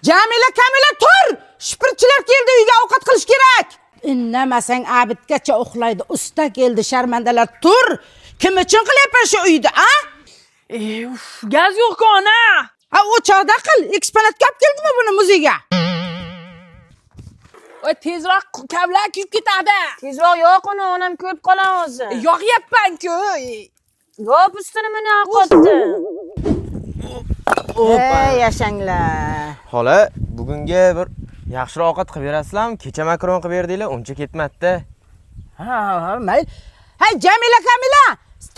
Jamila, Kamila tur! Shipirchilar keldi, uyga ovqat qilish kerak. Innamasang abidgacha uxlaydi. Usta keldi, sharmandalar tur. Kim uchun qilyapsan shu uyda, a? Gaz yo'q-ku ona. Ha, o'choqda qil. Eksponatga olib keldimi buni muzeyga? Voy, tezroq kavlar kuyib ketadi. Tezroq yo'q uni, onam ko'p qolamiz. Yo'qyapman-ku. Yo'q, ustini meni qotdi. Ey, yashanglar. Xola, bugunga bir yaxshiroq ovqat qilib berasizlarmi? Kecha makaron qilib berdinglar, uncha ketmadi-da. Ha, mayli. Hay, Jamila, Kamila,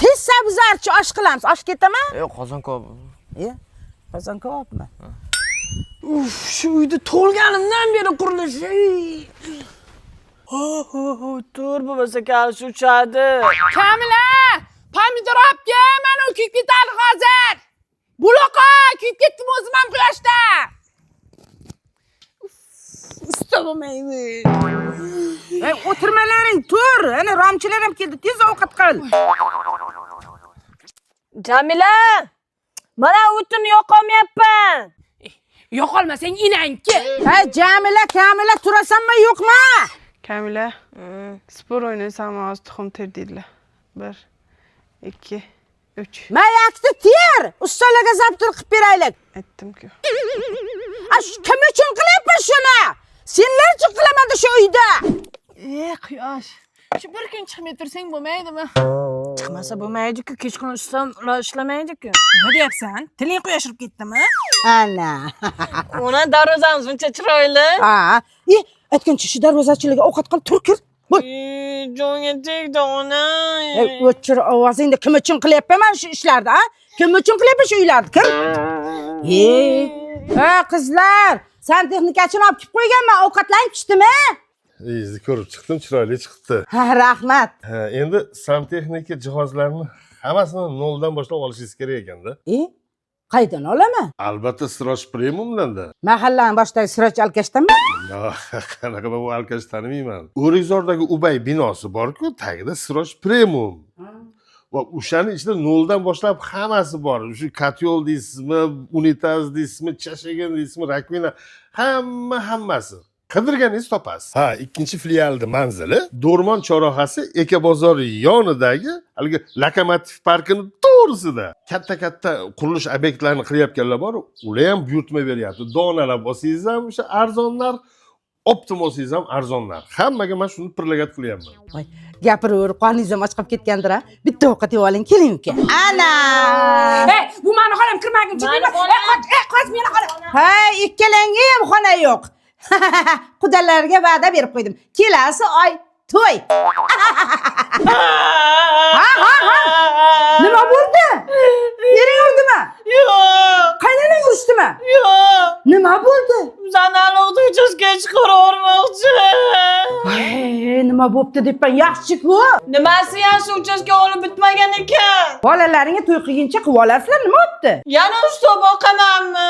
tez sabzarchi osh qilamiz. Osh ketaman? Qozon ko'p. Qozon ko'pmi? Shu uyda tug'ilganimdan beri qurilishi. Tur bo'lmasa kalish uchadi. Kamila, pomidor olib kel, mana u kuyib ketadi hozir. Buloqa, kuyib ketdim o'zim ham quyoshda. Istamayman. Ey, o'tirmalaring, tur. Ana romchilar ham keldi, tez ovqat qil. Jamila, mana o'tin yoqolmayapman. Yo'qolmasang inangki. Hey, Jamila, Kamila, turasanmi, yo'qmi? Kamila, spor o'ynaysanmi, hozir tuxum ter deydilar. 1, 2, 3. Mayakni ter. Ustalarga zabtur qilib beraylik. Aytdim-ku. Kim uchun qilyapsan shuni? Senlar uchun qilaman shu uyda. Quyosh. Shu bir kun chiqmay tursang bo'lmaydimi? Chiqmasa bo'lmaydi-ku, kechqurun ustam ishlamaydi-ku. Nima deyapsan? Tiling quyosh urib ketdimi? Ana. Ona darvozamiz buncha chiroyli. Ha, aytgancha shu darvozachilarga ovqat qilib tur kir. Jonga tegdi ona. O'chir ovozingni, kim uchun qilyapman men shu ishlarni, ha? Kim uchun qilyapman shu uylarni? Kim? Qizlar, santexnikachini olib kelib qo'yganman, ovqatlanib pishdim-a? Izni ko'rib chiqdim, chiroyli chiqibdi. Ha, rahmat. Endi santexnika jihozlarini hammasini noldan boshlab olishingiz kerak ekanda. Qaydan olaman? Albatta Siroj Premiumdan-da. Mahallaning boshidagi Siroj Alkashdanmi? Qanaqa bu Alkash tanimayman. O'rikzordagi Ubay binosi bor-ku, tagida Siroj Premium. Va o'shaning ichida noldan boshlab hammasi bor. Shu katyol deysizmi, unitaz deysizmi, chashagan deysizmi, rakvina, hammasi. Qidirganingiz topasiz. Ha, ikkinchi filialning manzili Do'rmon chorrahasi Ekobozor yonidagi haligi Lokomotiv parkining to'g'risida. Katta qurilish obyektlarini qilyapganlar bor, ular ham buyurtma beryapti. Donalab olsangiz ham o'sha arzonlar, optim olsangiz ham arzonlar. Hammaga men shuni pirlagat qilyapman. Voy, gapiraverib qoningiz ham ochqab ketgandir-a? Bitta ovqat yeb oling, keling uka. Ana! Hey, bu meni xolam kirmaguncha. Qoch meni xolam. Hey, ikkalangga ham xona yo'q. Qudalarga va'da berib qo'ydim. Kelasi oy to'y. Nima bo'ldi? Ering urdimi? Yo'q. Qaynonang urishdimi? Yo'q. Nima bo'ldi? Zanali o'qituvchisiga chiqarib Hey, nima bo'pti debman, yaxshi-ku. Nimasi yaxshi, uchastka olib bitmagan ekan. Bolalaringga to'y qilguncha qilib olasizlar, nima bo'pti? Yana usta boqamanmi?